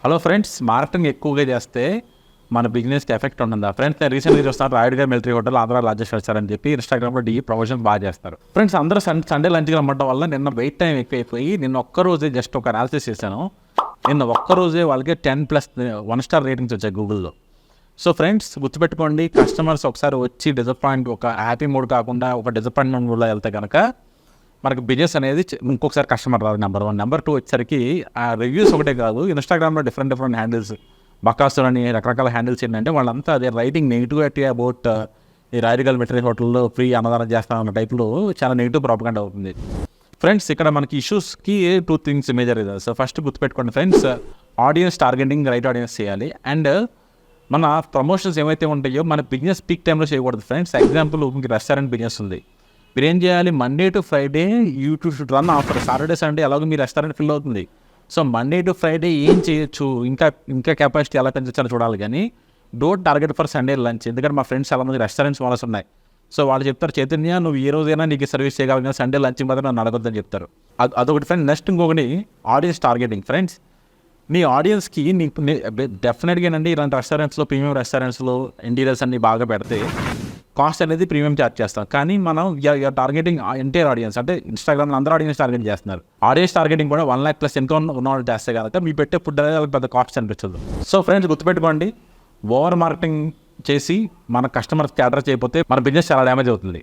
Hello friends, marketing ఎక్కువగా చేస్తే మన బిజినెస్కి ఎఫెక్ట్ ఉంటుందా? ఫ్రెండ్స్, నేను రీసెంట్గా చూస్తాను రాయుడు గారు military hotel Andhra largest restaurant అని చెప్పి ఇన్స్టాగ్రామ్లో ప్రమోషన్ బాగా చేస్తారు. ఫ్రెండ్స్, అందరూ సండే లంచ్కి రమ్మడం వల్ల నిన్న వెయిట్ టైం ఎక్కువైపోయి నిన్న ఒక్కరోజే జస్ట్ ఒక అనాలిసిస్ చేశాను. నిన్న ఒక్కరోజే వాళ్ళకి 10+ 1 స్టార్ రేటింగ్స్ వచ్చాయి గూగుల్లో. సో ఫ్రెండ్స్, గుర్తుపెట్టుకోండి, కస్టమర్స్ ఒకసారి వచ్చి ఒక హ్యాపీ మూడ్ కాకుండా ఒక డిసప్పాయింట్మెంట్ మూడ్లో వెళ్తే కనుక మనకు బిజినెస్ అనేది ఇంకొకసారి కస్టమర్ రాదు. నెంబర్ 1. నెంబర్ 2 వచ్చేసరికి ఆ రివ్యూస్ ఒకటే కాదు, ఇన్స్టాగ్రామ్లో డిఫరెంట్ హ్యాండిల్స్, బకాసులు అని రకరకాల హ్యాండిల్స్ ఏంటంటే వాళ్ళంతా అదే రైటింగ్ నెగిటివిటీ అబౌట్ ఈ రాయల్ మిలిటరీ హోటల్లో ఫ్రీ అన్నదానం చేస్తామన్న టైప్లో చాలా నెగిటివ్ ప్రాపగండా అవుతుంది. ఫ్రెండ్స్, ఇక్కడ మనకి ఇష్యూస్కి 2 థింగ్స్ మేజర్ ఇది. సో ఫస్ట్ గుర్తుపెట్టుకోండి friends, audience targeting right audience చేయాలి. అండ్ మన ప్రమోషన్స్ ఏమైతే ఉంటాయో మన బిజినెస్ పీక్ టైంలో చేయకూడదు ఫ్రెండ్స్. ఎగ్జాంపుల్, మీకు రెస్టారెంట్ బిజినెస్ ఉంది, మీరు ఏం చేయాలి? Monday to Friday YouTube should run offer. Saturday Sunday ఎలాగో మీ రెస్టారెంట్ ఫిల్ అవుతుంది. సో మండే టు ఫ్రైడే ఏం చేయొచ్చు, ఇంకా కెపాసిటీ ఎలా పెంచొచ్చని చూడాలి. కానీ don't target for Sunday lunch. ఎందుకంటే మా ఫ్రెండ్స్ చాలా మంది రెస్టారెంట్స్ వాళ్ళస్ ఉన్నాయి. సో వాళ్ళు చెప్తారు, చైతన్య నువ్వు ఏ రోజైనా నీకు సర్వీస్ చేయగలిగిన కానీ సండే లంచ్ మాత్రం నన్ను అడగొద్దని చెప్తారు. అదొకటి ఫ్రెండ్. నెక్స్ట్ ఇంకొకటి ఆడియన్స్ టార్గెటింగ్. ఫ్రెండ్స్, నీ ఆడియన్స్కి నీకు డెఫినెట్గా ఏంటంటే ఇలాంటి రెస్టారెంట్స్లో, ప్రీమియం రెస్టారెంట్స్లో ఇంటీరియర్స్ అన్ని బాగా పెడితే కాస్ట్ అనేది ప్రీమియం ఛార్జ్ చేస్తాం. కానీ మనం టార్గెటింగ్ ఎంటైర్ ఆడియన్స్, అంటే ఇన్స్టాగ్రామ్లో అందరూ ఆడియన్స్ టార్గెట్ చేస్తున్నారు. ఆడియన్స్ టార్గెటింగ్ కూడా 1 lakh+ ఇన్కమ్ ఉన్నవాళ్ళు చేస్తే కనుక మీ పెట్టే ఫుడ్ అనేది వాళ్ళకి పెద్ద కాస్ట్ అనిపించదు. సో ఫ్రెండ్స్, గుర్తుపెట్టుకోండి, ఓవర్ మార్కెటింగ్ చేసి మన కస్టమర్స్ క్యాటర్ చేయకపోతే మన బిజినెస్ చాలా డ్యామేజ్ అవుతుంది.